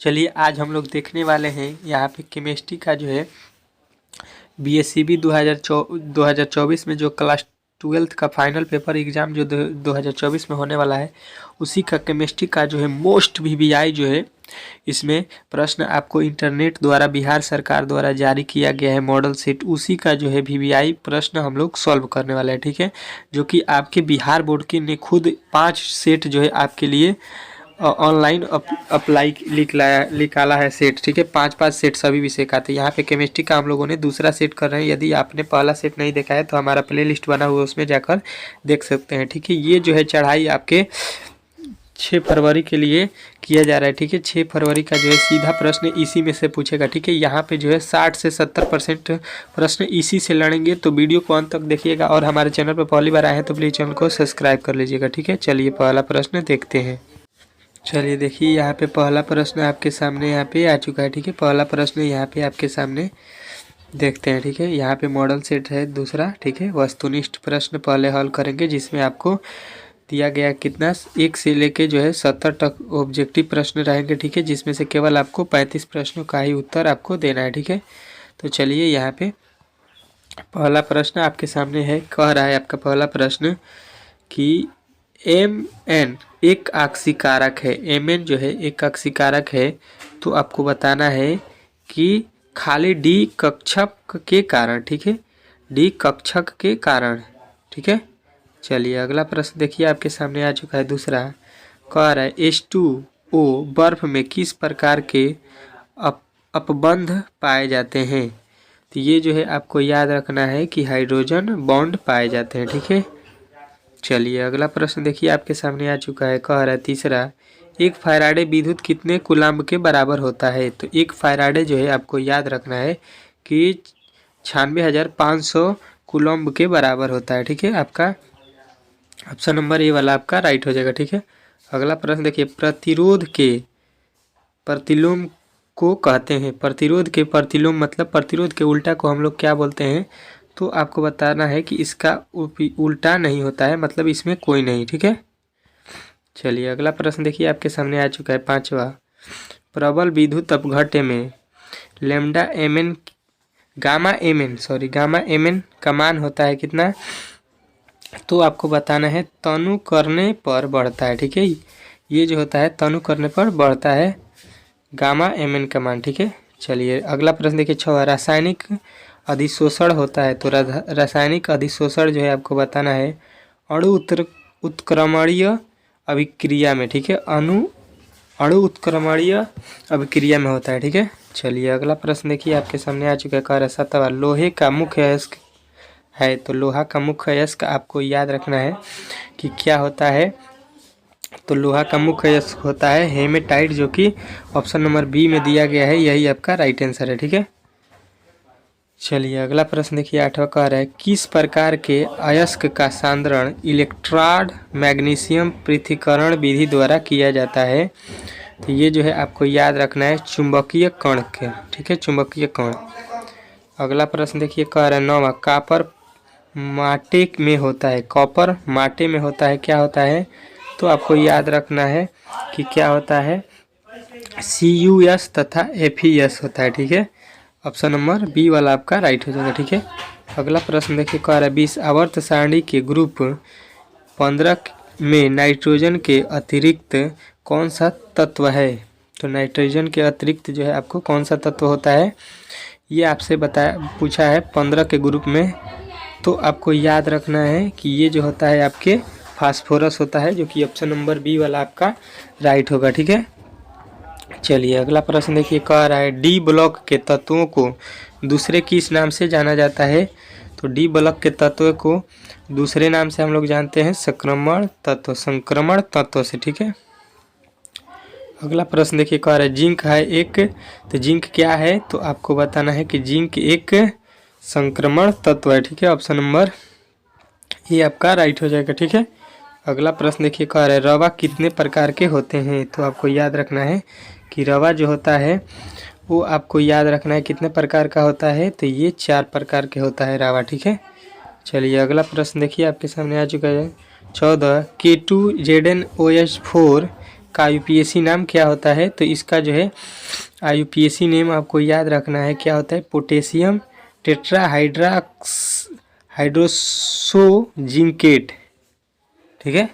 चलिए आज हम लोग देखने वाले हैं यहाँ पे केमिस्ट्री का जो है BSCB 2024 में जो क्लास 12th का फाइनल पेपर एग्ज़ाम जो 2024 में होने वाला है उसी का केमिस्ट्री का जो है मोस्ट VVI जो है इसमें प्रश्न आपको इंटरनेट द्वारा बिहार सरकार द्वारा जारी किया गया है मॉडल सेट, उसी का जो है VVI प्रश्न हम लोग सॉल्व करने वाले हैं। ठीक है, जो कि आपके बिहार बोर्ड की ने खुद 5 सेट जो है आपके लिए ऑनलाइन अप्लाई निकाला है सेट। ठीक है, 5 सेट सभी विषय का। तो यहाँ पे केमिस्ट्री का हम लोगों ने दूसरा सेट कर रहे हैं। यदि आपने पहला सेट नहीं देखा है तो हमारा प्लेलिस्ट बना हुआ है, उसमें जाकर देख सकते हैं। ठीक है, ये जो है चढ़ाई आपके 6 फरवरी के लिए किया जा रहा है। ठीक है, 6 फरवरी का जो है सीधा प्रश्न इसी में से पूछेगा। ठीक है, यहाँ पे जो है 60 से 70% प्रश्न इसी से लड़ेंगे, तो वीडियो को अंत तक देखिएगा। और हमारे चैनल पर पहली बार आए हैं तो प्लीज़ चैनल को सब्सक्राइब कर लीजिएगा। ठीक है, चलिए पहला प्रश्न देखते हैं। चलिए देखिए, यहाँ पे पहला प्रश्न आपके सामने यहाँ पे आ चुका है। ठीक है, पहला प्रश्न यहाँ पे आपके सामने देखते हैं। ठीक है, यहाँ पे मॉडल सेट है दूसरा। ठीक है, वस्तुनिष्ठ प्रश्न पहले हल करेंगे, जिसमें आपको दिया गया कितना 1 से लेके जो है 70 तक ऑब्जेक्टिव प्रश्न रहेंगे। ठीक है, जिसमें से केवल आपको 35 प्रश्नों का ही उत्तर आपको देना है। ठीक है, तो चलिए यहाँ पे पहला प्रश्न आपके सामने है। कह रहा है आपका पहला प्रश्न कि Mn एक आक्सीकारक है। Mn जो है एक आक्सीकारक है, तो आपको बताना है कि खाली D कक्षक के कारण। ठीक है, D कक्षक के कारण। ठीक है, चलिए अगला प्रश्न देखिए आपके सामने आ चुका है दूसरा। कह रहा है H2O बर्फ में किस प्रकार के अपबंध पाए जाते हैं। तो ये जो है आपको याद रखना है कि हाइड्रोजन बॉन्ड पाए जाते हैं। ठीक है, चलिए अगला प्रश्न देखिए आपके सामने आ चुका है। कह रहा है तीसरा, एक फैराडे विद्युत कितने कूलम्ब के बराबर होता है। तो एक फैराडे जो है आपको याद रखना है कि 96,500 कूलम्ब के बराबर होता है। ठीक है, आपका ऑप्शन नंबर ए वाला आपका राइट हो जाएगा। ठीक है, अगला प्रश्न देखिए, प्रतिरोध के प्रतिलोम को कहते हैं। प्रतिरोध के प्रतिलोम मतलब प्रतिरोध के उल्टा को हम लोग क्या बोलते हैं, तो आपको बताना है कि इसका उल्टा नहीं होता है, मतलब इसमें कोई नहीं। ठीक है, चलिए अगला प्रश्न देखिए आपके सामने आ चुका है पांचवा। प्रबल विद्युत अपघट्य में गामा एम एन का मान होता है कितना, तो आपको बताना है तनु करने पर बढ़ता है। ठीक है, ये जो होता है तनु करने पर बढ़ता है गामा एम का मान। ठीक है, चलिए अगला प्रश्न देखिए छवा, रासायनिक अधिशोषण होता है। तो रासायनिक अधिशोषण जो है आपको बताना है अणु उत्क्रमणीय अभिक्रिया में। ठीक है, अणु उत्क्रमणीय अभिक्रिया में होता है। ठीक है, चलिए अगला प्रश्न देखिए आपके सामने आ चुका है। कह रहा है सातवां, लोहे का मुख्य अयस्क है। तो लोहा का मुख्य अयस्क आपको याद रखना है कि क्या होता है, तो लोहा का मुख्य अयस्क होता है हेमेटाइट, जो कि ऑप्शन नंबर बी में दिया गया है, यही आपका राइट आंसर है। ठीक है, चलिए अगला प्रश्न देखिए आठवां। कह रहा है किस प्रकार के अयस्क का सांद्रण इलेक्ट्रोड मैग्नीशियम पृथक्करण विधि द्वारा किया जाता है। तो ये जो है आपको याद रखना है चुंबकीय कण के। ठीक है, चुंबकीय कण। अगला प्रश्न देखिए कह रहा है नौवां, कॉपर माटे में होता है। कॉपर माटे में होता है, क्या होता है, तो आपको याद रखना है कि क्या होता है CuS तथा FeS होता है। ठीक है, ऑप्शन नंबर बी वाला आपका राइट हो जाएगा। ठीक है, अगला प्रश्न देखिए कह रहा है 20 आवर्त सारणी के ग्रुप 15 में नाइट्रोजन के अतिरिक्त कौन सा तत्व है। तो नाइट्रोजन के अतिरिक्त जो है आपको कौन सा तत्व होता है, ये आपसे पूछा है 15 के ग्रुप में। तो आपको याद रखना है कि ये जो होता है आपके फास्फोरस होता है, जो कि ऑप्शन नंबर बी वाला आपका राइट होगा। ठीक है, चलिए अगला प्रश्न देखिए कह रहा है डी ब्लॉक के तत्वों को दूसरे किस नाम से जाना जाता है। तो डी ब्लॉक के तत्व को दूसरे नाम से हम लोग जानते हैं संक्रमण तत्व से। ठीक है, अगला प्रश्न देखिए कह रहा है जिंक है एक। तो जिंक क्या है, तो आपको बताना है कि जिंक एक संक्रमण तत्व है। ठीक है, ऑप्शन नंबर ये आपका राइट हो जाएगा। ठीक है, अगला प्रश्न देखिए कह रहा है रवा कितने प्रकार के होते हैं। तो आपको याद रखना है कि रवा जो होता है वो आपको याद रखना है कितने प्रकार का होता है, तो ये 4 प्रकार के होता है रवा। ठीक है, चलिए अगला प्रश्न देखिए आपके सामने आ चुका है 14, K2ZnOH4 का यूपीएसी नाम क्या होता है? तो इसका जो है यूपीएसी नेम आपको याद रखना है, क्या होता है? पोटेशियम हाइड्रोसोजिंकेट। ठीक है,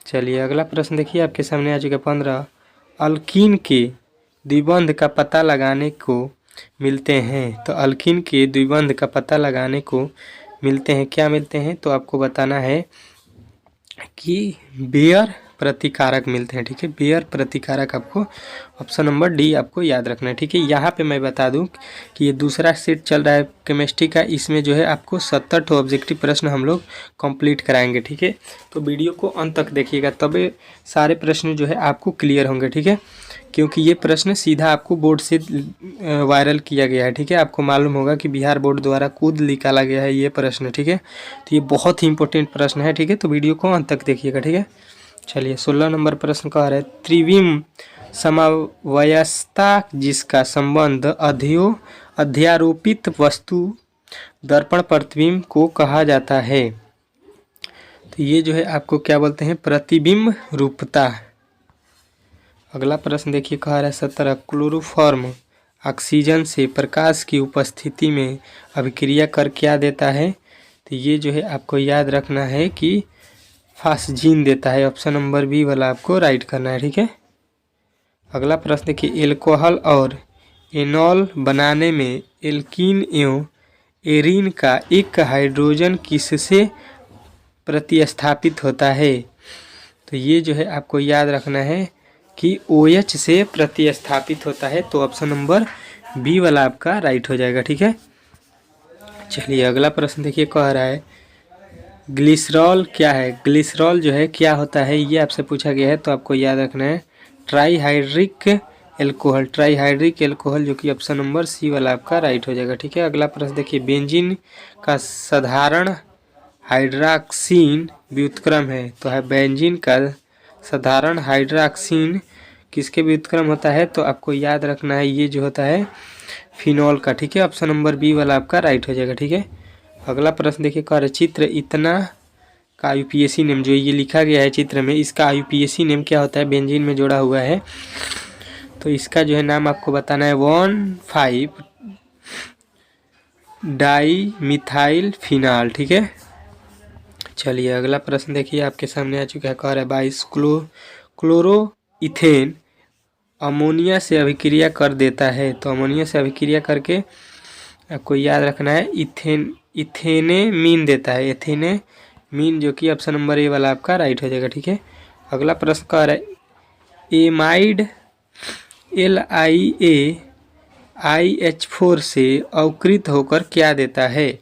चलिए अगला प्रश्न देखिए आपके सामने आ चुका है 15। अल्कीन के द्विबंध का पता लगाने को मिलते हैं। तो अल्कीन के द्विबंध का पता लगाने को मिलते हैं, क्या मिलते हैं? तो आपको बताना है कि बेयर प्रतिकारक मिलते हैं। ठीक है, बेयर प्रतिकारक आपको ऑप्शन नंबर डी आपको याद रखना है। ठीक है, यहाँ पे मैं बता दूं कि ये दूसरा सेट चल रहा है केमिस्ट्री का, इसमें जो है आपको 70 ठो ऑब्जेक्टिव प्रश्न हम लोग कंप्लीट कराएंगे। ठीक है, तो वीडियो को अंत तक देखिएगा, तबे सारे प्रश्न जो है आपको क्लियर होंगे। ठीक है, क्योंकि ये प्रश्न सीधा आपको बोर्ड से वायरल किया गया है। ठीक है, आपको मालूम होगा कि बिहार बोर्ड द्वारा खुद निकाला गया है ये प्रश्न। ठीक है, तो ये बहुत ही इंपॉर्टेंट प्रश्न है। ठीक है, तो वीडियो को अंत तक देखिएगा। ठीक है, चलिए 16 नंबर प्रश्न कह रहे त्रिविम समवयस्कता जिसका संबंध अध्यारोपित वस्तु दर्पण प्रतिबिंब को कहा जाता है। तो ये जो है आपको क्या बोलते हैं? प्रतिबिंब रूपता। अगला प्रश्न देखिए, कह रहा है 17 क्लोरोफॉर्म ऑक्सीजन से प्रकाश की उपस्थिति में अभिक्रिया कर क्या देता है? तो ये जो है आपको याद रखना है कि फास्जीन देता है। ऑप्शन नंबर बी वाला आपको राइट करना है। ठीक है, अगला प्रश्न देखिए, एल्कोहल और एनॉल बनाने में एल्कीन एवं एरीन का एक हाइड्रोजन किससे प्रतिस्थापित होता है? तो ये जो है आपको याद रखना है कि OH से प्रतिस्थापित होता है। तो ऑप्शन नंबर बी वाला आपका राइट हो जाएगा। ठीक है, चलिए अगला प्रश्न देखिए, कह रहा है ग्लिसरॉल क्या है? ग्लिसरॉल जो है क्या होता है, ये आपसे पूछा गया है। तो आपको याद रखना है ट्राईहाइड्रिक एल्कोहल, ट्राईहाइड्रिक एल्कोहल, जो कि ऑप्शन नंबर सी वाला आपका राइट हो जाएगा। ठीक है, अगला प्रश्न देखिए, बेंजीन का साधारण हाइड्रॉक्सीन व्युत्क्रम है। तो है बेंजीन का साधारण हाइड्रॉक्सीन किसके व्युत्क्रम होता है? तो आपको याद रखना है ये जो होता है फिनॉल का। ठीक है, ऑप्शन नंबर बी वाला आपका राइट हो जाएगा। ठीक है, अगला प्रश्न देखिए, कार्य चित्र इतना का यूपीएसी नेम, जो ये लिखा गया है चित्र में, इसका यूपीएसी नेम क्या होता है? बेंजीन में जोड़ा हुआ है, तो इसका जो है नाम आपको बताना है 1,5 डाई मिथाइल फिनाल। ठीक है, चलिए अगला प्रश्न देखिए आपके सामने आ चुका है, कह रहा है 22 क्लोरोइथेन अमोनिया से अभिक्रिया कर देता है। तो अमोनिया से अभिक्रिया करके आपको याद रखना है इथेनेमीन देता है, इथेनेमीन, जो कि ऑप्शन नंबर ए वाला आपका राइट हो जाएगा। ठीक है, अगला प्रश्न कह रहा है एमाइड LiAiH4 से अवकृत होकर क्या देता है?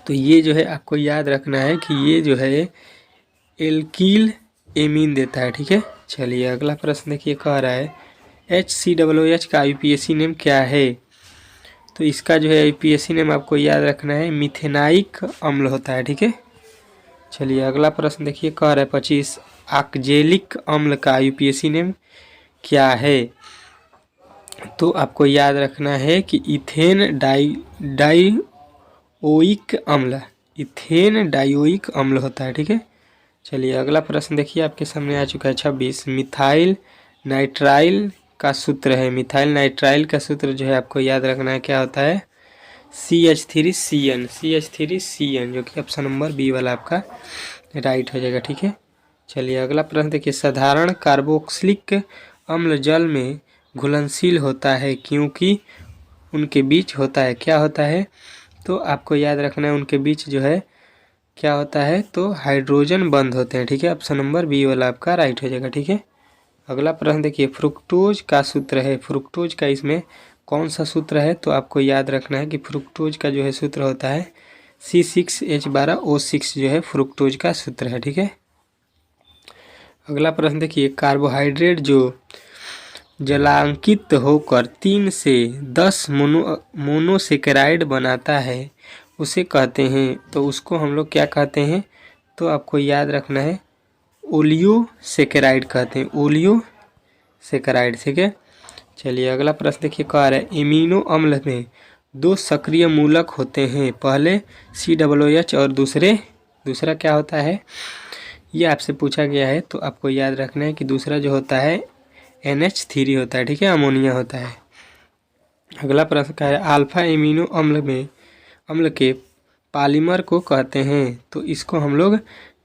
तो ये जो है आपको याद रखना है कि ये जो है एल्कील एमीन देता है। ठीक है, चलिए अगला प्रश्न देखिए, कह रहा है HCOOH का यूपीएसी नेम क्या है? तो इसका जो है यूपीएसी नेम आपको याद रखना है मिथेनाइक अम्ल होता है। ठीक है, चलिए अगला प्रश्न देखिए, कह रहा है 25 ऑक्जेलिक अम्ल का यूपीएसी नेम क्या है? तो आपको याद रखना है कि इथेन डाइओइक अम्ल, इथेन डाइओइक अम्ल होता है। ठीक है, चलिए अगला प्रश्न देखिए आपके सामने आ चुका है 26 मिथाइल नाइट्राइल का सूत्र है। मिथाइल नाइट्राइल का सूत्र जो है आपको याद रखना है, क्या होता है? CH3CN, CH3CN, जो कि ऑप्शन नंबर बी वाला आपका राइट हो जाएगा। ठीक है, चलिए अगला प्रश्न देखिए, साधारण कार्बोक्सिलिक अम्ल जल में घुलनशील होता है क्योंकि उनके बीच होता है, क्या होता है? तो आपको याद रखना है उनके बीच जो है क्या होता है? तो हाइड्रोजन बंद होते हैं। ठीक है, ऑप्शन नंबर बी वाला आपका राइट हो जाएगा। ठीक है, अगला प्रश्न देखिए, फ्रुक्टोज का सूत्र है, फ्रुक्टोज का इसमें कौन सा सूत्र है? तो आपको याद रखना है कि फ्रुक्टोज का जो है सूत्र होता है C6H12O6, जो है फ्रुक्टोज का सूत्र है। ठीक है, अगला प्रश्न देखिए, कार्बोहाइड्रेट जो जलांकित होकर 3 से 10 मोनोसेकेराइड बनाता है उसे कहते हैं। तो उसको हम लोग क्या कहते हैं? तो आपको याद रखना है ओलियोसेकेराइड कहते हैं, ओलियोसेकेराइड। ठीक है, चलिए अगला प्रश्न देखिए, कह रहा है एमिनो अम्ल में 2 सक्रिय मूलक होते हैं, पहले COOH और दूसरा क्या होता है? ये आपसे पूछा गया है, तो आपको याद रखना है कि दूसरा जो होता है NH3 होता है, ठीक है, अमोनिया होता है। अगला प्रश्न क्या है, अल्फा एमिनो अम्ल के पॉलीमर को कहते हैं, तो इसको हम लोग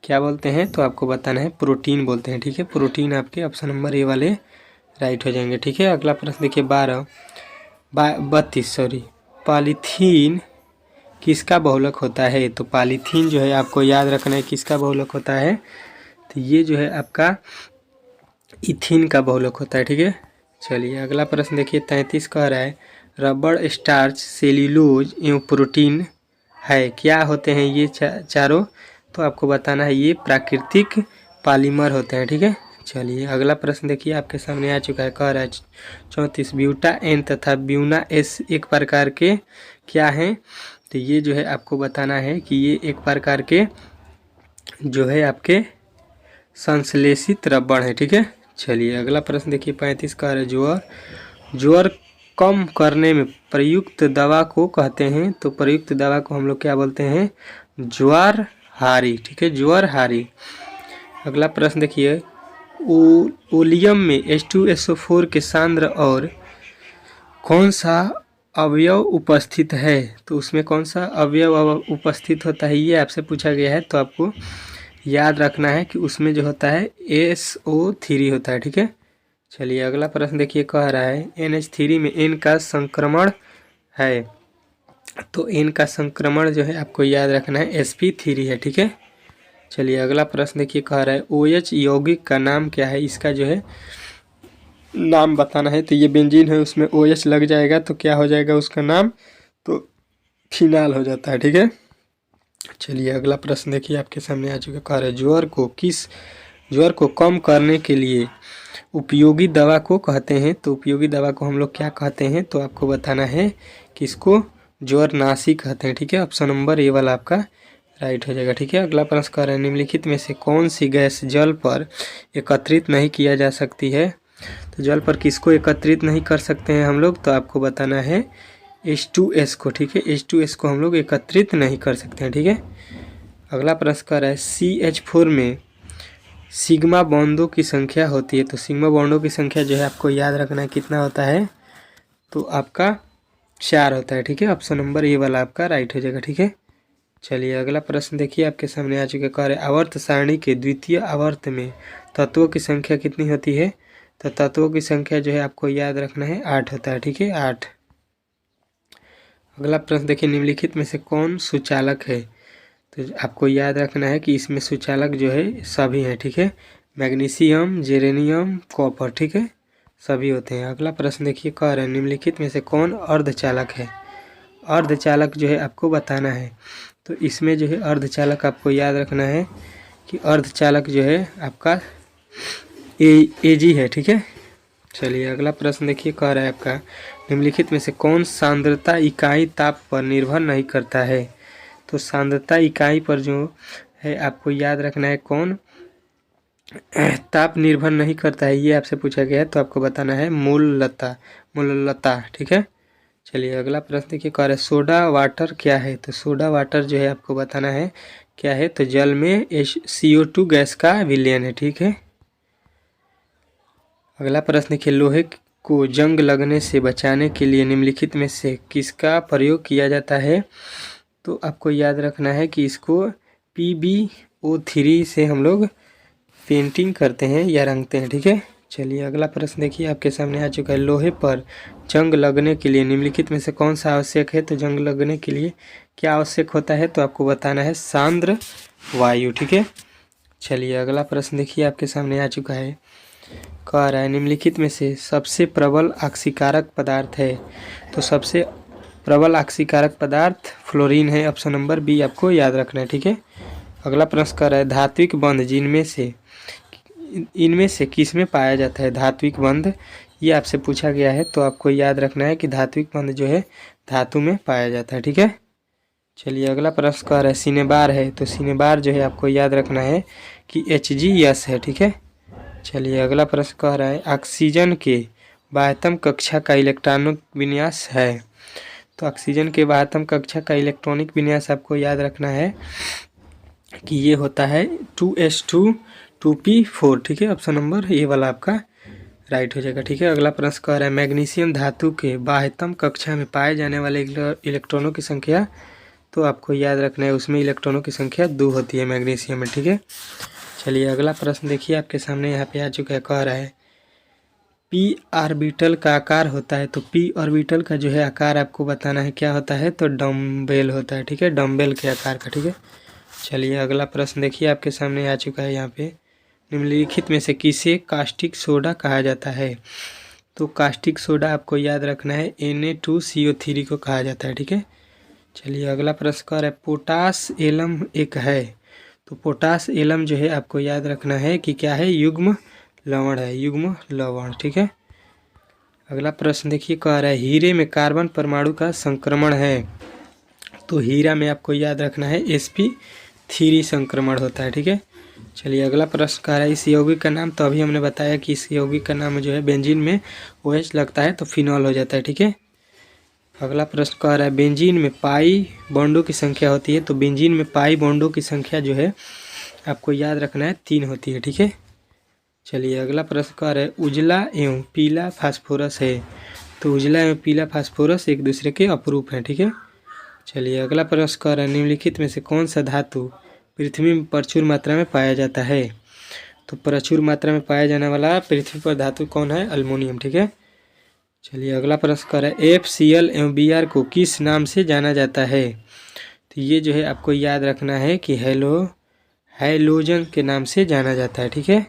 क्या बोलते हैं, तो आपको बताना है प्रोटीन बोलते हैं, ठीक है। प्रोटीन आपके ऑप्शन नंबर ए वाले राइट हो जाएंगे, ठीक है। अगला प्रश्न देखिए 32 पॉलीथीन किसका बहुलक होता है, तो पॉलीथीन जो है आपको याद रखना है किसका बहुलक होता है, तो ये जो है आपका इथीन का बहुलक होता है, ठीक है। चलिए अगला प्रश्न देखिए 33 कह रहा है, रबड़, स्टार्च, सेल्यूलोज एवं प्रोटीन है, क्या होते हैं ये चारों, तो आपको बताना है ये प्राकृतिक पॉलीमर होते हैं, ठीक है। चलिए अगला प्रश्न देखिए आपके सामने आ चुका है, कह रहा है 34 ब्यूटा एन तथा ब्यूना एस एक प्रकार के क्या हैं, तो ये जो है आपको बताना है कि ये एक प्रकार के जो है आपके संश्लेषित रबड़ है, ठीक है। चलिए अगला प्रश्न देखिए 35 का है, ज्वर कम करने में प्रयुक्त दवा को कहते हैं, तो प्रयुक्त दवा को हम लोग क्या बोलते हैं, ज्वारहारी, ठीक है, ज्वारहारी। अगला प्रश्न देखिए, ओलियम में H2SO4 के सांद्र और कौन सा अवयव उपस्थित है, तो उसमें कौन सा अवयव उपस्थित होता है ये आपसे पूछा गया है, तो आपको याद रखना है कि उसमें जो होता है SO3 होता है, ठीक है। चलिए अगला प्रश्न देखिए कह रहा है NH3 में N का संक्रमण है, तो N का संक्रमण जो है आपको याद रखना है sp3 है, ठीक है। चलिए अगला प्रश्न देखिए कह रहा है OH यौगिक का नाम क्या है, इसका जो है नाम बताना है, तो ये बेंजीन है उसमें OH लग जाएगा तो क्या हो जाएगा उसका नाम, तो फिनाल हो जाता है, ठीक है। चलिए अगला प्रश्न देखिए आपके सामने आ चुका, कह रहा है ज्वर को कम करने के लिए उपयोगी दवा को कहते हैं, तो उपयोगी दवा को हम लोग क्या कहते हैं, तो आपको बताना है कि इसको ज्वरनाशी कहते हैं, ठीक है। ऑप्शन नंबर ए वाला आपका राइट हो जाएगा, ठीक है। अगला प्रश्न कह रहा है निम्नलिखित में से कौन सी गैस जल पर एकत्रित नहीं किया जा सकती है, तो जल पर किसको एकत्रित नहीं कर सकते हैं हम लोग, तो आपको बताना है H2S को, ठीक है। H2S को हम लोग एकत्रित नहीं कर सकते हैं, ठीक है। अगला प्रश्न कर रहा है CH4 में सिग्मा बॉन्डों की संख्या होती है, तो सिग्मा बॉन्डों की संख्या जो है आपको याद रखना है कितना होता है, तो आपका 4 होता है, ठीक है। ऑप्शन नंबर ए वाला आपका राइट हो जाएगा, ठीक है। चलिए अगला प्रश्न देखिए आपके सामने आ चुके, कह रहे आवर्त सारणी के द्वितीय आवर्त में तत्वों की संख्या कितनी होती है, तो तत्वों की संख्या जो है आपको याद रखना है 8 होता है, ठीक है, 8। अगला प्रश्न देखिए निम्नलिखित में से कौन सुचालक है, तो आपको याद रखना है कि इसमें सुचालक जो है सभी हैं, ठीक है, मैग्नीशियम, जेरेनियम, कॉपर, ठीक है, सभी होते हैं। अगला प्रश्न देखिए कह रहे हैं निम्नलिखित में से कौन अर्धचालक है, अर्धचालक जो है आपको बताना है, तो इसमें जो है अर्धचालक आपको याद रखना है कि अर्धचालक जो है आपका Ag है, ठीक है। चलिए अगला प्रश्न देखिए कह रहा है आपका निम्नलिखित में से कौन सांद्रता इकाई ताप पर निर्भर नहीं करता है, तो सांद्रता इकाई पर जो है आपको याद रखना है कौन ताप निर्भर नहीं करता है, ये आपसे पूछा गया है, तो आपको बताना है मूललता, ठीक है। चलिए अगला प्रश्न देखिए कह रहा है सोडा वाटर क्या है, तो सोडा वाटर जो है आपको बताना है क्या है, तो जल में CO2 गैस का विलयन है, ठीक है। अगला प्रश्न देखिए लोहे को जंग लगने से बचाने के लिए निम्नलिखित में से किसका प्रयोग किया जाता है, तो आपको याद रखना है कि इसको PbO3 से हम लोग पेंटिंग करते हैं या रंगते हैं, ठीक है। चलिए अगला प्रश्न देखिए आपके सामने आ चुका है लोहे पर जंग लगने के लिए निम्नलिखित में से कौन सा आवश्यक है, तो जंग लगने के लिए क्या आवश्यक होता है, तो आपको बताना है सांद्र वायु, ठीक है। चलिए अगला प्रश्न देखिए आपके सामने आ चुका है, कह रहा है निम्नलिखित में से सबसे प्रबल ऑक्सीकारक पदार्थ है, तो सबसे प्रबल ऑक्सीकारक पदार्थ फ्लोरीन है, ऑप्शन नंबर बी आपको याद रखना है, ठीक है। अगला प्रश्न कर रहा है धात्विक बंध इनमें से किस में पाया जाता है, धात्विक बंध ये आपसे पूछा गया है, तो आपको याद रखना है कि धात्विक बंध जो है धातु में पाया जाता है, ठीक है। चलिए अगला प्रश्न कह रहा है सिनेबार है, तो सिनेबार जो है आपको याद रखना है कि HgS है, ठीक है। चलिए अगला प्रश्न कह रहा है ऑक्सीजन के बाह्यतम कक्षा का इलेक्ट्रॉनिक विन्यास है, तो ऑक्सीजन के बाह्यतम कक्षा का इलेक्ट्रॉनिक विन्यास आपको याद रखना है कि ये होता है 2s2 2p4, ठीक है। ऑप्शन नंबर ये वाला आपका राइट हो जाएगा, ठीक है। अगला प्रश्न कह रहा है मैग्नीशियम धातु के बाह्यतम कक्षा में पाए जाने वाले इलेक्ट्रॉनों की संख्या, तो आपको याद रखना है उसमें इलेक्ट्रॉनों की संख्या 2 होती है मैग्नीशियम में, ठीक है। चलिए अगला प्रश्न देखिए आपके सामने यहाँ पे आ चुका है। कह रहा है पी ऑर्बिटल का आकार होता है, तो पी ऑर्बिटल का जो है आकार आपको बताना है क्या होता है, तो डम्बेल होता है, ठीक है, डम्बेल के आकार का, ठीक है। चलिए अगला प्रश्न देखिए आपके सामने आ चुका है। यहाँ पे निम्नलिखित में से किसे कास्टिक सोडा कहा जाता है, तो कास्टिक सोडा आपको याद रखना है Na2CO3 को कहा जाता है, ठीक है। चलिए अगला प्रश्न कर है पोटास एलम एक है, तो पोटास एलम जो है आपको याद रखना है कि क्या है, युग्म लवण है, युग्म लवण, ठीक है। अगला प्रश्न देखिए कह रहा है हीरे में कार्बन परमाणु का संक्रमण है, तो हीरा में आपको याद रखना है sp3 संक्रमण होता है, ठीक है। चलिए अगला प्रश्न कह रहा है इस यौगिक का नाम, तो अभी हमने बताया कि इस यौगिक का नाम जो है बेंजीन में OH लगता है तो फिनॉल हो जाता है, ठीक है। अगला प्रश्न कह रहा है बेंजीन में पाई बॉन्डों की संख्या होती है, तो बेंजीन में पाई बॉन्डों की संख्या जो है आपको याद रखना है 3 होती है, ठीक है। चलिए अगला प्रश्न कह रहा है उजला एवं पीला फास्फोरस है, तो उजला एवं पीला फास्फोरस एक दूसरे के अपरूप हैं, ठीक है। चलिए अगला प्रश्न कह रहा है निम्नलिखित में से कौन सा धातु पृथ्वी में प्रचुर मात्रा में पाया जाता है, तो प्रचुर मात्रा में पाया जाने वाला पृथ्वी पर धातु कौन है, अल्मोनियम, ठीक है। चलिए अगला प्रश्न कह रहा है FCl एवं Br को किस नाम से जाना जाता है, तो ये जो है आपको याद रखना है कि हैलोजन के नाम से जाना जाता है, ठीक है।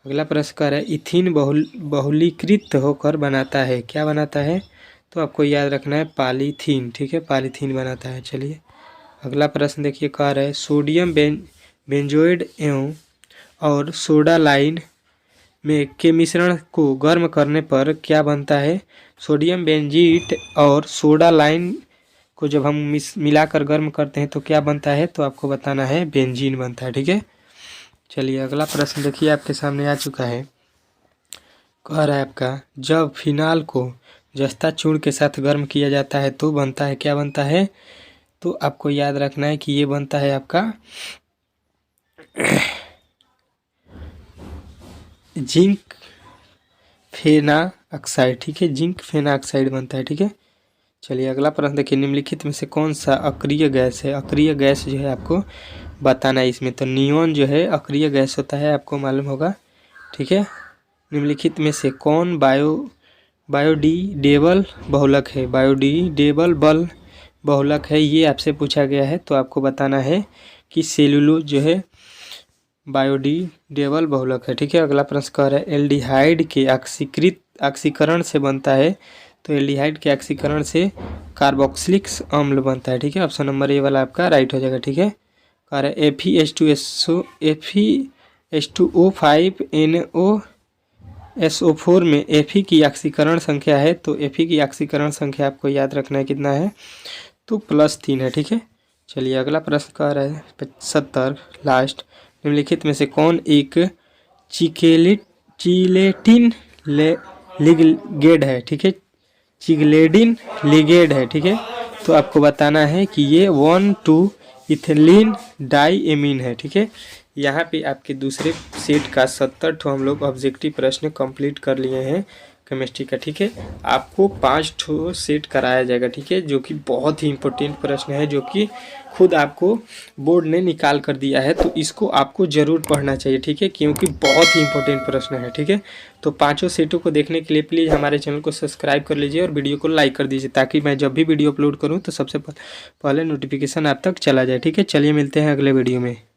अगला प्रश्न कह रहा है इथिन बहुलीकृत होकर बनाता है, क्या बनाता है, तो आपको याद रखना है पॉलीथीन, ठीक है, पॉलीथीन बनाता है। चलिए अगला प्रश्न देखिए कह रहा है सोडियम बेंजोइड एवं और सोडा लाइन में के मिश्रण को गर्म करने पर क्या बनता है, सोडियम बेंजीट और सोडा लाइन को जब हम मिलाकर गर्म करते हैं तो क्या बनता है, तो आपको बताना है बेंजीन बनता है, ठीक है। चलिए अगला प्रश्न देखिए आपके सामने आ चुका है। कह रहा है आपका जब फिनाल को जस्ता चूर्ण के साथ गर्म किया जाता है तो बनता है, क्या बनता है, तो आपको याद रखना है कि ये बनता है आपका जिंक फेना ऑक्साइड, ठीक है, जिंक फेना ऑक्साइड बनता है, ठीक है। चलिए अगला प्रश्न देखिए निम्नलिखित में से कौन सा अक्रिय गैस है, अक्रिय गैस जो है आपको बताना है इसमें, तो नियोन जो है अक्रिय गैस होता है, आपको मालूम होगा, ठीक है। निम्नलिखित में से कौन बायोडिग्रेडेबल बहुलक है, बायोडिग्रेडेबल बहुलक है, ये आपसे पूछा गया है, तो आपको बताना है कि सेलुलोज जो है बायोडिग्रेडेबल बहुलक है, ठीक है। अगला प्रश्न कह रहा है एल्डिहाइड के ऑक्सीकरण से बनता है, तो एल्डिहाइड के ऑक्सीकरण से कार्बोक्सिलिक अम्ल बनता है, ठीक है। ऑप्शन नंबर ए वाला आपका राइट हो जाएगा, ठीक है। कह रहा है FeH2SO5NOSO4 में Fe की ऑक्सीकरण संख्या है, तो Fe की ऑक्सीकरण संख्या आपको याद रखना है कितना है, तो +3 है, ठीक है। चलिए अगला प्रश्न कह रहा है 70 लास्ट निम्नलिखित में से कौन एक चिलेटिन लिगेंड है, ठीक है, चिगलेडिन लिगेंड है, ठीक है। तो आपको बताना है कि ये 1,2 इथिलीन डाइएमीन है, ठीक है। यहाँ पे आपके दूसरे सेट का 70 ठो हम लोग ऑब्जेक्टिव प्रश्न कंप्लीट कर लिए हैं केमिस्ट्री का, ठीक है। आपको 5 ठो सेट कराया जाएगा, ठीक है, जो कि बहुत ही इंपॉर्टेंट प्रश्न है, जो कि खुद आपको बोर्ड ने निकाल कर दिया है, तो इसको आपको ज़रूर पढ़ना चाहिए, ठीक है, क्योंकि बहुत ही इंपॉर्टेंट प्रश्न है, ठीक है। तो 5 सेटों को देखने के लिए प्लीज़ हमारे चैनल को सब्सक्राइब कर लीजिए और वीडियो को लाइक कर दीजिए, ताकि मैं जब भी वीडियो अपलोड करूँ तो सबसे पहले नोटिफिकेशन आप तक चला जाए, ठीक है। चलिए मिलते हैं अगले वीडियो में।